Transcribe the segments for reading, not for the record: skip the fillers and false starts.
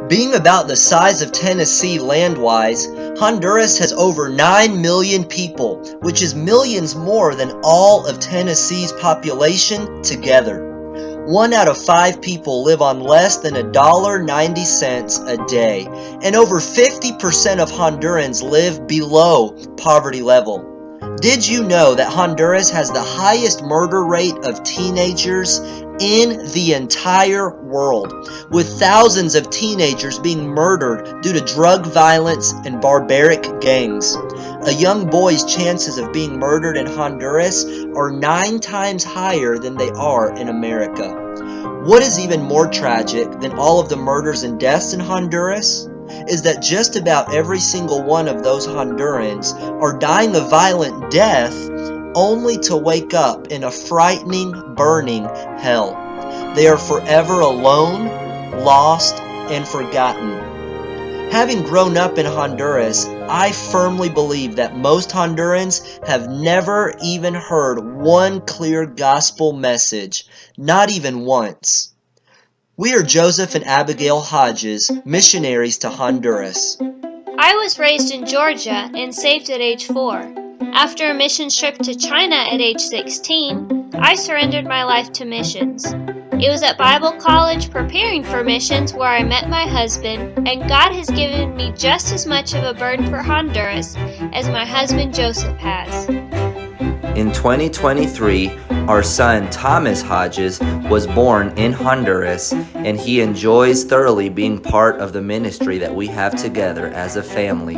Being about the size of Tennessee land-wise, Honduras has over 9 million people, which is millions more than all of Tennessee's population together. 1 out of 5 people live on less than $1.90 a day, and over 50% of Hondurans live below poverty level. Did you know that Honduras has the highest murder rate of teenagers in the entire world, with thousands of teenagers being murdered due to drug violence and barbaric gangs? A young boy's chances of being murdered in Honduras are 9 times higher than they are in America. What is even more tragic than all of the murders and deaths in Honduras is that just about every single one of those Hondurans are dying a violent death only to wake up in a frightening, burning hell. They are forever alone, lost, and forgotten. Having grown up in Honduras, I firmly believe that most Hondurans have never even heard one clear gospel message, not even once. We are Joseph and Abigail Hodges, missionaries to Honduras. I was raised in Georgia and saved at age 4. After a mission trip to China at age 16, I surrendered my life to missions. It was at Bible college preparing for missions where I met my husband, and God has given me just as much of a burden for Honduras as my husband Joseph has. In 2023, our son Thomas Hodges was born in Honduras, and he enjoys thoroughly being part of the ministry that we have together as a family.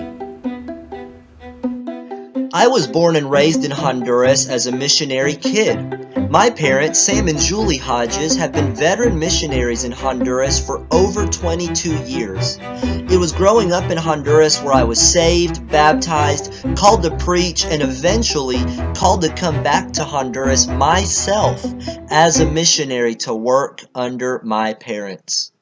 I was born and raised in Honduras as a missionary kid. My parents, Sam and Julie Hodges, have been veteran missionaries in Honduras for over 22 years. It was growing up in Honduras where I was saved, baptized, called to preach, and eventually called to come back to Honduras myself as a missionary to work under my parents.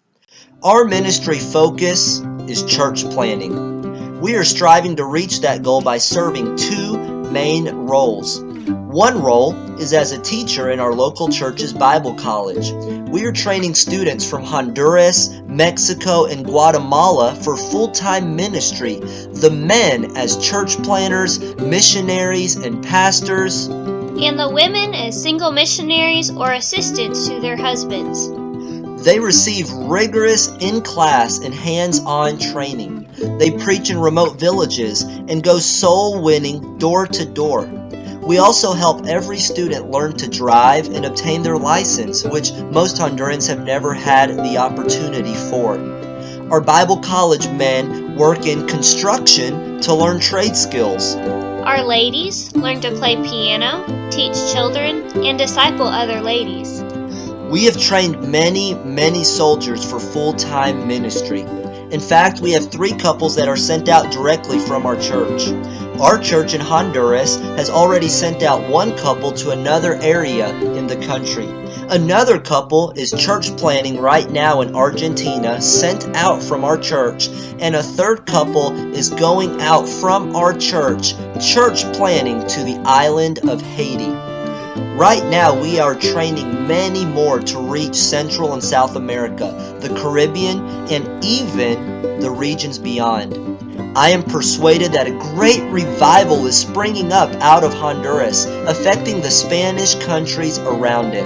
Our ministry focus is church planting. We are striving to reach that goal by serving 2 main roles. One role is as a teacher in our local church's Bible college. We are training students from Honduras, Mexico, and Guatemala for full-time ministry, the men as church planners, missionaries, and pastors, and the women as single missionaries or assistants to their husbands. They receive rigorous in-class and hands-on training. They preach in remote villages and go soul-winning door to door. We also help every student learn to drive and obtain their license, which most Hondurans have never had the opportunity for. Our Bible college men work in construction to learn trade skills. Our ladies learn to play piano, teach children, and disciple other ladies. We have trained many soldiers for full-time ministry. In fact, we have 3 couples that are sent out directly from our church. Our church in Honduras has already sent out 1 couple to another area in the country. Another couple is church planning right now in Argentina, sent out from our church, and a 3rd couple is going out from our church planning to the island of Haiti. Right now, we are training many more to reach Central and South America, the Caribbean, and even the regions beyond. I am persuaded that a great revival is springing up out of Honduras, affecting the Spanish countries around it.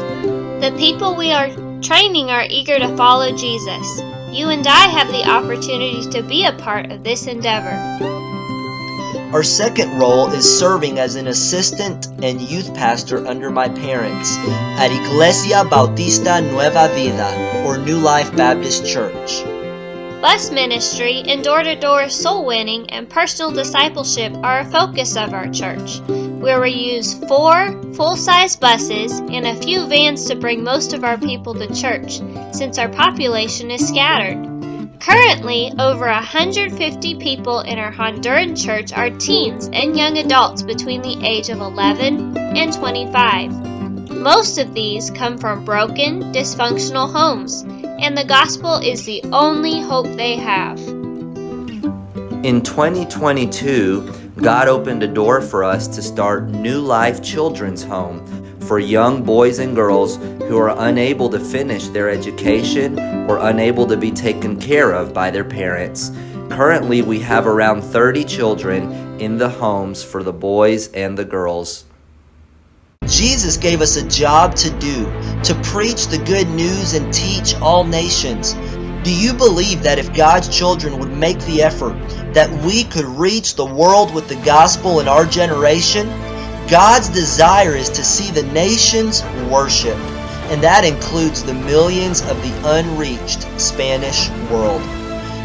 The people we are training are eager to follow Jesus. You and I have the opportunity to be a part of this endeavor. Our second role is serving as an assistant and youth pastor under my parents at Iglesia Bautista Nueva Vida, or New Life Baptist Church. Bus ministry and door-to-door soul winning and personal discipleship are a focus of our church, where we use 4 full-size buses and a few vans to bring most of our people to church, since our population is scattered. Currently, over 150 people in our Honduran church are teens and young adults between the age of 11 and 25. Most of these come from broken, dysfunctional homes, and the gospel is the only hope they have. In 2022, God opened a door for us to start New Life Children's Home for young boys and girls who are unable to finish their education or unable to be taken care of by their parents. Currently, we have around 30 children in the homes for the boys and the girls. Jesus gave us a job to do, to preach the good news and teach all nations. Do you believe that if God's children would make the effort, that we could reach the world with the gospel in our generation? God's desire is to see the nations worship, and that includes the millions of the unreached Spanish world.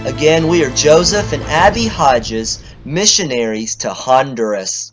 Again, we are Joseph and Abbi Hodges, missionaries to Honduras.